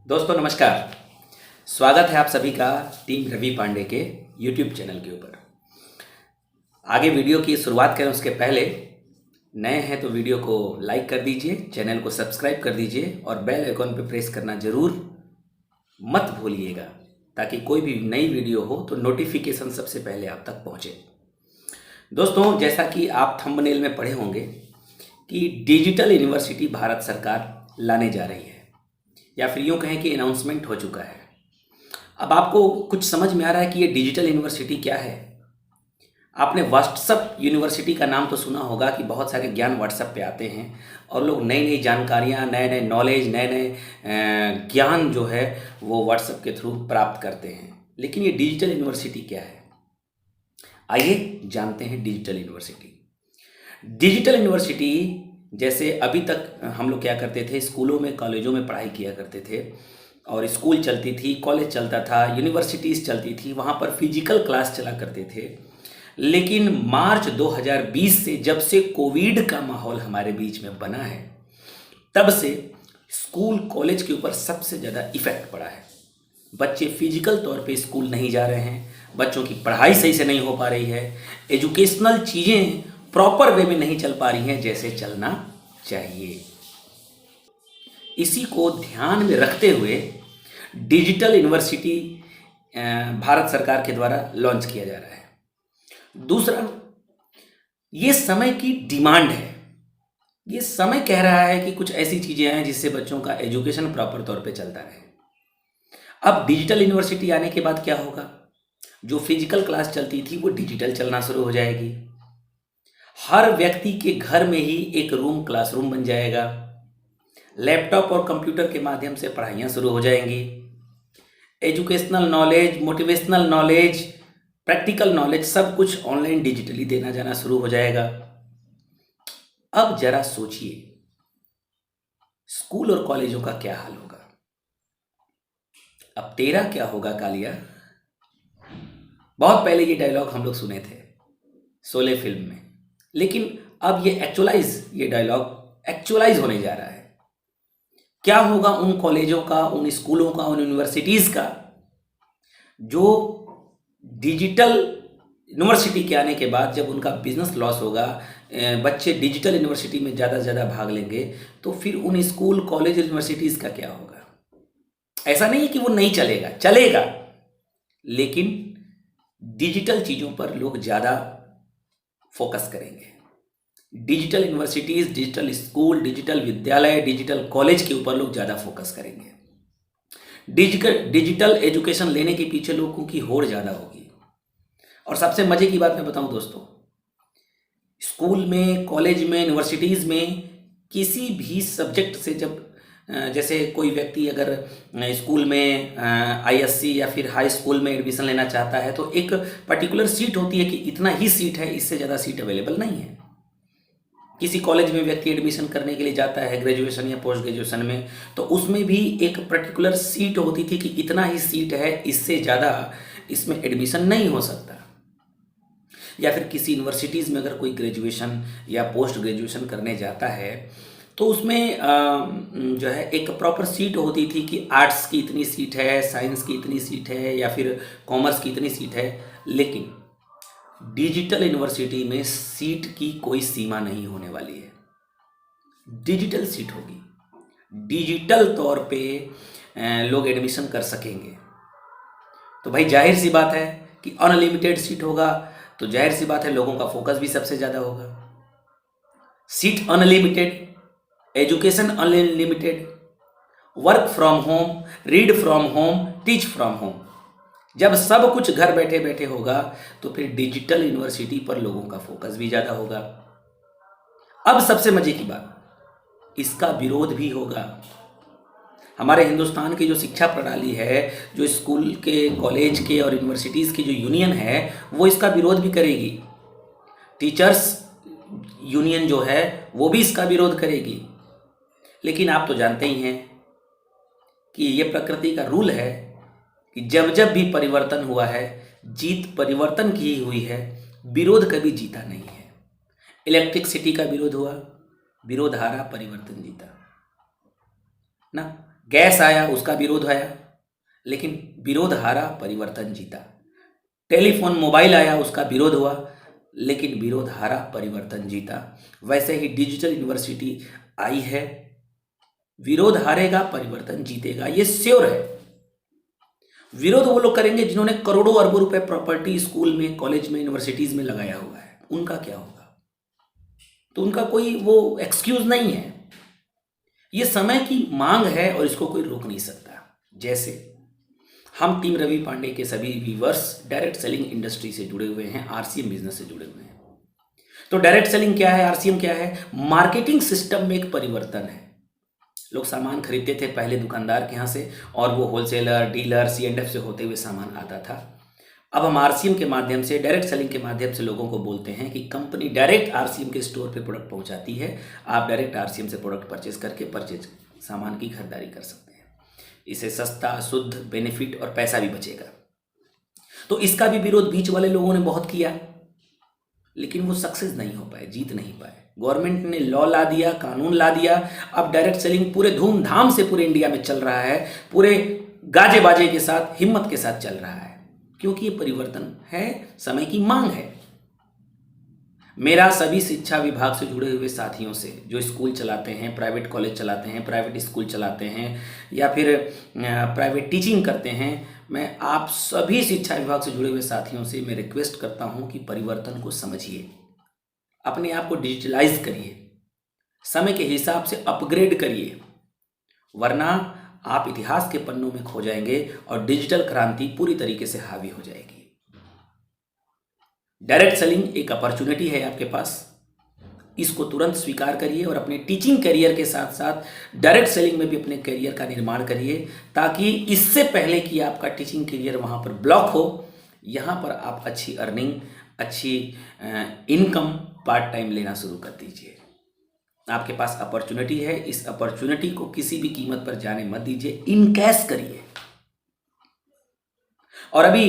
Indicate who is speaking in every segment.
Speaker 1: दोस्तों नमस्कार। स्वागत है आप सभी का टीम रवि पांडे के यूट्यूब चैनल के ऊपर। आगे वीडियो की शुरुआत करें उसके पहले नए हैं तो वीडियो को लाइक कर दीजिए, चैनल को सब्सक्राइब कर दीजिए और बेल आइकॉन पर प्रेस करना ज़रूर मत भूलिएगा, ताकि कोई भी नई वीडियो हो तो नोटिफिकेशन सबसे पहले आप तक पहुंचे। दोस्तों, जैसा कि आप थंबनेल में पढ़े होंगे कि डिजिटल यूनिवर्सिटी भारत सरकार लाने जा रही है, या फिर यूँ कहें कि अनाउंसमेंट हो चुका है। अब आपको कुछ समझ में आ रहा है कि ये डिजिटल यूनिवर्सिटी क्या है। आपने व्हाट्सअप यूनिवर्सिटी का नाम तो सुना होगा कि बहुत सारे ज्ञान व्हाट्सएप पे आते हैं और लोग नई नई जानकारियाँ, नए नए नॉलेज, नए नए ज्ञान जो है वो व्हाट्सएप के थ्रू प्राप्त करते हैं। लेकिन ये डिजिटल यूनिवर्सिटी क्या है, आइए जानते हैं। डिजिटल यूनिवर्सिटी जैसे अभी तक हम लोग क्या करते थे, स्कूलों में कॉलेजों में पढ़ाई किया करते थे और स्कूल चलती थी, कॉलेज चलता था, यूनिवर्सिटीज़ चलती थी, वहाँ पर फिजिकल क्लास चला करते थे। लेकिन मार्च 2020 से जब से कोविड का माहौल हमारे बीच में बना है, तब से स्कूल कॉलेज के ऊपर सबसे ज़्यादा इफेक्ट पड़ा है। बच्चे फिजिकल तौर पे स्कूल नहीं जा रहे हैं, बच्चों की पढ़ाई सही से नहीं हो पा रही है, एजुकेशनल चीज़ें प्रॉपर वे में नहीं चल पा रही हैं जैसे चलना चाहिए। इसी को ध्यान में रखते हुए डिजिटल यूनिवर्सिटी भारत सरकार के द्वारा लॉन्च किया जा रहा है। दूसरा, ये समय की डिमांड है। ये समय कह रहा है कि कुछ ऐसी चीज़ें हैं जिससे बच्चों का एजुकेशन प्रॉपर तौर पे चलता रहे। अब डिजिटल यूनिवर्सिटी आने के बाद क्या होगा, जो फिजिकल क्लास चलती थी वो डिजिटल चलना शुरू हो जाएगी। हर व्यक्ति के घर में ही एक क्लासरूम बन जाएगा। लैपटॉप और कंप्यूटर के माध्यम से पढ़ाइयाँ शुरू हो जाएंगी। Educational knowledge, motivational knowledge, practical knowledge सब कुछ ऑनलाइन डिजिटली देना जाना शुरू हो जाएगा। अब जरा सोचिए, स्कूल और कॉलेजों का क्या हाल होगा। अब तेरा क्या होगा कालिया। बहुत पहले ये डायलॉग हम लोग सुने थे शोले फिल्म में, लेकिन अब ये डायलॉग एक्चुअलाइज होने जा रहा है। क्या होगा उन कॉलेजों का, उन स्कूलों का, उन यूनिवर्सिटीज़ का जो डिजिटल यूनिवर्सिटी के आने के बाद जब उनका बिजनेस लॉस होगा, बच्चे डिजिटल यूनिवर्सिटी में ज़्यादा से ज़्यादा भाग लेंगे, तो फिर उन स्कूल, कॉलेज, यूनिवर्सिटीज़ का क्या होगा। ऐसा नहीं है कि वो नहीं चलेगा, चलेगा, लेकिन डिजिटल चीज़ों पर लोग ज़्यादा फोकस करेंगे। Digital universities, digital school, digital विद्यालय, डिजिटल कॉलेज के ऊपर लोग ज़्यादा फोकस करेंगे। डिजिटल एजुकेशन लेने के पीछे लोगों की होड़ ज़्यादा होगी। और सबसे मज़े की बात मैं बताऊं दोस्तों, स्कूल में, कॉलेज में, यूनिवर्सिटीज़ में किसी भी सब्जेक्ट से जब जैसे कोई व्यक्ति अगर स्कूल में आईएससी या फिर हाई स्कूल में एडमिशन लेना चाहता है तो एक पर्टिकुलर सीट होती है कि इतना ही सीट है, इससे ज़्यादा सीट अवेलेबल नहीं है। किसी कॉलेज में व्यक्ति एडमिशन करने के लिए जाता है ग्रेजुएशन या पोस्ट ग्रेजुएशन में, तो उसमें भी एक पर्टिकुलर सीट होती थी कि इतना ही सीट है, इससे ज़्यादा इसमें एडमिशन नहीं हो सकता। या फिर किसी यूनिवर्सिटीज़ में अगर कोई ग्रेजुएशन या पोस्ट ग्रेजुएशन करने जाता है तो उसमें जो है एक प्रॉपर सीट होती थी कि आर्ट्स की इतनी सीट है, साइंस की इतनी सीट है, या फिर कॉमर्स की इतनी सीट है। लेकिन डिजिटल यूनिवर्सिटी में सीट की कोई सीमा नहीं होने वाली है। डिजिटल सीट होगी, डिजिटल तौर पे लोग एडमिशन कर सकेंगे। तो भाई जाहिर सी बात है कि अनलिमिटेड सीट होगा, तो जाहिर सी बात है लोगों का फोकस भी सबसे ज़्यादा होगा। Seat unlimited, education unlimited, work from home, read from home, teach from home, जब सब कुछ घर बैठे बैठे होगा तो फिर डिजिटल यूनिवर्सिटी पर लोगों का फोकस भी ज़्यादा होगा। अब सबसे मजे की बात, इसका विरोध भी होगा। हमारे हिंदुस्तान की जो शिक्षा प्रणाली है, जो स्कूल के, कॉलेज के और यूनिवर्सिटीज़ की जो यूनियन है, वो इसका विरोध भी करेगी। टीचर्स यूनियन जो है वो भी इसका विरोध करेगी। लेकिन आप तो जानते ही हैं कि ये प्रकृति का रूल है कि जब जब भी परिवर्तन हुआ है, जीत परिवर्तन की ही हुई है, विरोध कभी जीता नहीं है। इलेक्ट्रिसिटी का विरोध हुआ, विरोध हारा, परिवर्तन जीता ना। गैस आया, उसका विरोध आया, लेकिन विरोध हारा, परिवर्तन जीता। टेलीफोन मोबाइल आया, उसका विरोध हुआ, लेकिन विरोध हारा, परिवर्तन जीता। वैसे ही डिजिटल यूनिवर्सिटी आई है, विरोध हारेगा, परिवर्तन जीतेगा, ये श्योर है। विरोध वो लोग करेंगे जिन्होंने करोड़ों अरबों रुपए प्रॉपर्टी स्कूल में, कॉलेज में, यूनिवर्सिटीज में लगाया हुआ है। उनका क्या होगा? तो उनका कोई वो एक्सक्यूज नहीं है। ये समय की मांग है और इसको कोई रोक नहीं सकता। जैसे हम टीम रवि पांडे के सभी व्यूवर्स डायरेक्ट सेलिंग इंडस्ट्री से जुड़े हुए हैं, आरसीएम बिजनेस से जुड़े हुए हैं। तो डायरेक्ट सेलिंग क्या है, आरसीएम क्या है? मार्केटिंग सिस्टम में एक परिवर्तन है। लोग सामान खरीदते थे पहले दुकानदार के यहाँ से, और वो होलसेलर, डीलर, C&F से होते हुए सामान आता था। अब हम आरसीएम के माध्यम से, डायरेक्ट सेलिंग के माध्यम से लोगों को बोलते हैं कि कंपनी डायरेक्ट आरसीएम के स्टोर पे प्रोडक्ट पहुंचाती है, आप डायरेक्ट आरसीएम से प्रोडक्ट परचेज करके सामान की खरीदारी कर सकते हैं। इसे सस्ता, शुद्ध, बेनिफिट और पैसा भी बचेगा। तो इसका भी विरोध बीच वाले लोगों ने बहुत किया, लेकिन वो सक्सेस नहीं हो पाए, जीत नहीं पाए। गवर्नमेंट ने लॉ ला दिया, कानून ला दिया। अब डायरेक्ट सेलिंग पूरे धूमधाम से पूरे इंडिया में चल रहा है, पूरे गाजे बाजे के साथ, हिम्मत के साथ चल रहा है, क्योंकि ये परिवर्तन है, समय की मांग है। मेरा सभी शिक्षा विभाग से जुड़े हुए साथियों से, जो स्कूल चलाते हैं, प्राइवेट कॉलेज चलाते हैं, प्राइवेट स्कूल चलाते हैं, या फिर प्राइवेट टीचिंग करते हैं, मैं आप सभी शिक्षा विभाग से जुड़े हुए साथियों से मैं रिक्वेस्ट करता हूं कि परिवर्तन को समझिए, अपने आप को डिजिटलाइज करिए, समय के हिसाब से अपग्रेड करिए, वरना आप इतिहास के पन्नों में खो जाएंगे और डिजिटल क्रांति पूरी तरीके से हावी हो जाएगी। डायरेक्ट सेलिंग एक अपॉर्चुनिटी है आपके पास, इसको तुरंत स्वीकार करिए और अपने टीचिंग करियर के साथ साथ डायरेक्ट सेलिंग में भी अपने करियर का निर्माण करिए, ताकि इससे पहले कि आपका टीचिंग करियर वहाँ पर ब्लॉक हो, यहाँ पर आप अच्छी अर्निंग, अच्छी इनकम पार्ट टाइम लेना शुरू कर दीजिए। आपके पास अपॉर्चुनिटी है, इस अपॉर्चुनिटी को किसी भी कीमत पर जाने मत दीजिए, इनकैश करिए। और अभी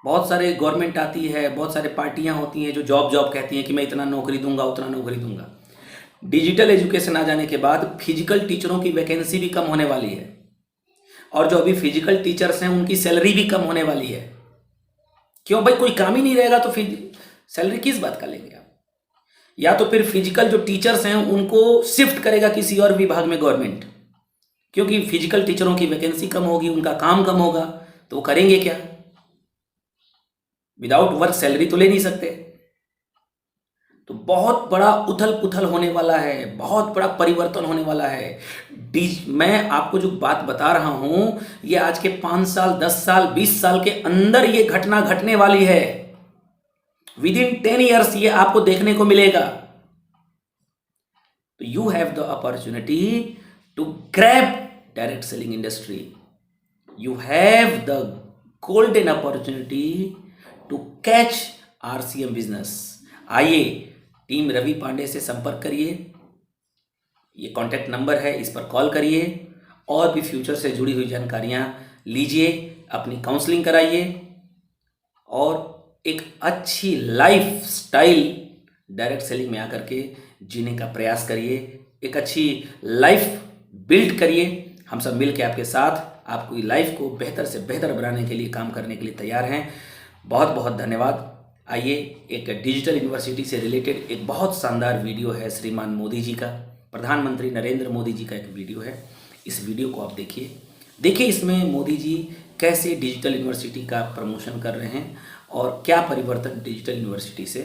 Speaker 1: बहुत सारे गवर्नमेंट आती है, बहुत सारे पार्टियां होती हैं जो जॉब कहती हैं कि मैं इतना नौकरी दूंगा, उतना नौकरी दूंगा। डिजिटल एजुकेशन आ जाने के बाद फिजिकल टीचरों की वैकेंसी भी कम होने वाली है, और जो अभी फिजिकल टीचर्स हैं उनकी सैलरी भी कम होने वाली है। क्यों भाई? कोई काम ही नहीं रहेगा तो फिर सैलरी किस बात का लेंगे आप? या तो फिर फिजिकल जो टीचर्स हैं उनको शिफ्ट करेगा किसी और विभाग में गवर्नमेंट, क्योंकि फिजिकल टीचरों की वैकेंसी कम होगी, उनका काम कम होगा, तो वो करेंगे क्या? विदाउट वर्क सैलरी तो ले नहीं सकते। तो बहुत बड़ा उथल पुथल होने वाला है, बहुत बड़ा परिवर्तन होने वाला है। मैं आपको जो बात बता रहा हूं, ये आज के 5 साल, 10 साल, 20 साल के अंदर ये घटना घटने वाली है। विदिन 10 ईयर्स ये आपको देखने को मिलेगा। तो you have the opportunity to grab direct selling industry, you have the golden opportunity to catch RCM business. आइए, टीम रवि पांडे से संपर्क करिए, ये कॉन्टैक्ट नंबर है, इस पर कॉल करिए, और भी फ्यूचर से जुड़ी हुई जानकारियां लीजिए, अपनी काउंसलिंग कराइए, और एक अच्छी लाइफ स्टाइल डायरेक्ट सेलिंग में आकर के जीने का प्रयास करिए, एक अच्छी लाइफ बिल्ड करिए। हम सब मिल के आपके साथ आपकी लाइफ को बेहतर से बेहतर बनाने के लिए, काम करने के लिए तैयार हैं। बहुत बहुत धन्यवाद। आइए, एक डिजिटल यूनिवर्सिटी से रिलेटेड एक बहुत शानदार वीडियो है श्रीमान मोदी जी का, प्रधानमंत्री नरेंद्र मोदी जी का एक वीडियो है। इस वीडियो को आप देखिए, इसमें मोदी जी कैसे डिजिटल यूनिवर्सिटी का प्रमोशन कर रहे हैं और क्या परिवर्तन डिजिटल यूनिवर्सिटी से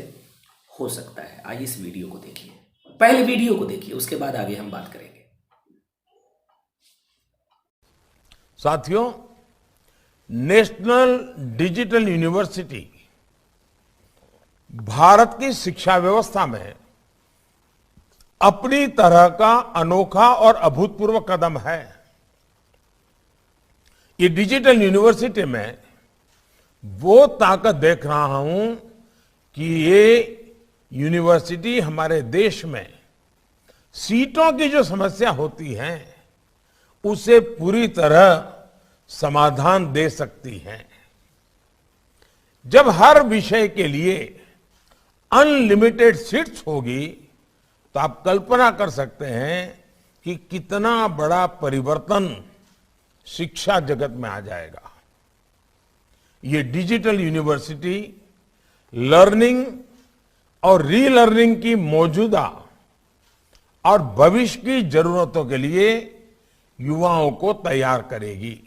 Speaker 1: हो सकता है। आइए इस वीडियो को देखिए, पहले वीडियो को देखिए, उसके बाद आगे हम बात करेंगे।
Speaker 2: साथियों, नेशनल डिजिटल यूनिवर्सिटी भारत की शिक्षा व्यवस्था में अपनी तरह का अनोखा और अभूतपूर्व कदम है। ये डिजिटल यूनिवर्सिटी में वो ताकत देख रहा हूं कि ये यूनिवर्सिटी हमारे देश में सीटों की जो समस्या होती है उसे पूरी तरह समाधान दे सकती है। जब हर विषय के लिए अनलिमिटेड सीट्स होगी तो आप कल्पना कर सकते हैं कि कितना बड़ा परिवर्तन शिक्षा जगत में आ जाएगा। ये डिजिटल यूनिवर्सिटी लर्निंग और रीलर्निंग की मौजूदा और भविष्य की जरूरतों के लिए युवाओं को तैयार करेगी।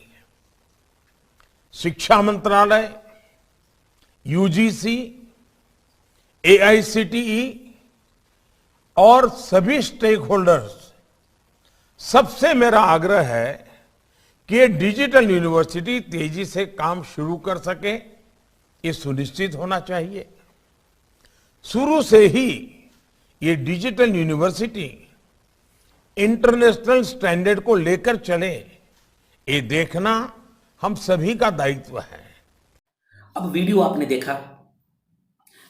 Speaker 2: शिक्षा मंत्रालय, यूजीसी, एआईसीटीई और सभी स्टेक होल्डर्स, सबसे मेरा आग्रह है कि ये डिजिटल यूनिवर्सिटी तेजी से काम शुरू कर सके, ये सुनिश्चित होना चाहिए। शुरू से ही ये डिजिटल यूनिवर्सिटी इंटरनेशनल स्टैंडर्ड को लेकर चले, ये देखना हम सभी का दायित्व है।
Speaker 1: अब वीडियो आपने देखा।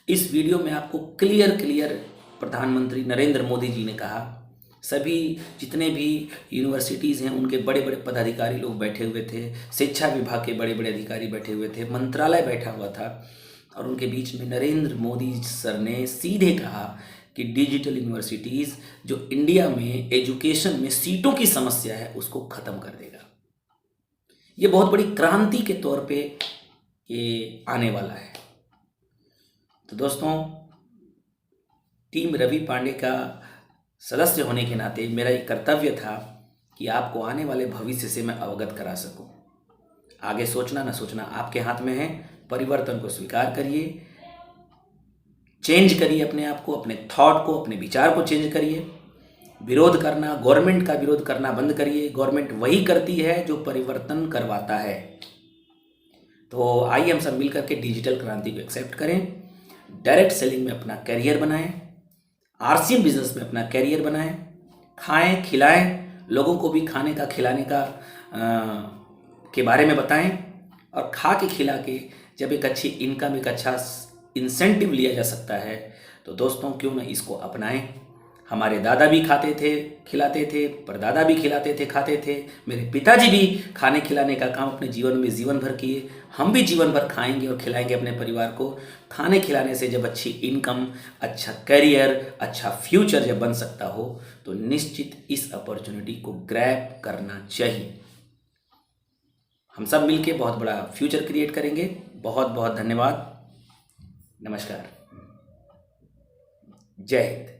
Speaker 1: इस वीडियो में आपको क्लियर प्रधानमंत्री नरेंद्र मोदी जी ने कहा, सभी जितने भी यूनिवर्सिटीज़ हैं उनके बड़े बड़े पदाधिकारी लोग बैठे हुए थे, शिक्षा विभाग के बड़े बड़े अधिकारी बैठे हुए थे, मंत्रालय बैठा हुआ था, और उनके बीच में नरेंद्र मोदी सर ने सीधे कहा कि डिजिटल यूनिवर्सिटीज़ जो इंडिया में एजुकेशन में सीटों की समस्या है उसको ख़त्म कर देगा। ये बहुत बड़ी क्रांति के तौर पे ये आने वाला है। तो दोस्तों, टीम रवि पांडे का सदस्य होने के नाते मेरा एक कर्तव्य था कि आपको आने वाले भविष्य से मैं अवगत करा सकूं। आगे सोचना न सोचना आपके हाथ में है। परिवर्तन को स्वीकार करिए, चेंज करिए अपने आप को, अपने थॉट को, अपने विचार को चेंज करिए। विरोध करना, गवर्नमेंट का विरोध करना बंद करिए। गवर्नमेंट वही करती है जो परिवर्तन करवाता है। तो आइए हम सब मिलकर के डिजिटल क्रांति को एक्सेप्ट करें, डायरेक्ट सेलिंग में अपना कैरियर बनाएं, आरसीएम बिजनेस में अपना कैरियर बनाएं, खाएं खिलाएं, लोगों को भी खाने का खिलाने का के बारे में बताएं, और खा के खिला के जब एक अच्छी इनकम, एक अच्छा इंसेंटिव लिया जा सकता है, तो दोस्तों क्यों ना इसको अपनाएं। हमारे दादा भी खाते थे, खिलाते थे, परदादा भी खिलाते थे, खाते थे, मेरे पिताजी भी खाने खिलाने का काम अपने जीवन में जीवन भर किए। हम भी जीवन भर खाएंगे और खिलाएंगे अपने परिवार को। खाने खिलाने से जब अच्छी इनकम, अच्छा करियर, अच्छा फ्यूचर जब बन सकता हो, तो निश्चित इस अपॉर्चुनिटी को ग्रैब करना चाहिए। हम सब मिलके बहुत बड़ा फ्यूचर क्रिएट करेंगे। बहुत बहुत धन्यवाद। नमस्कार। जय हिंद।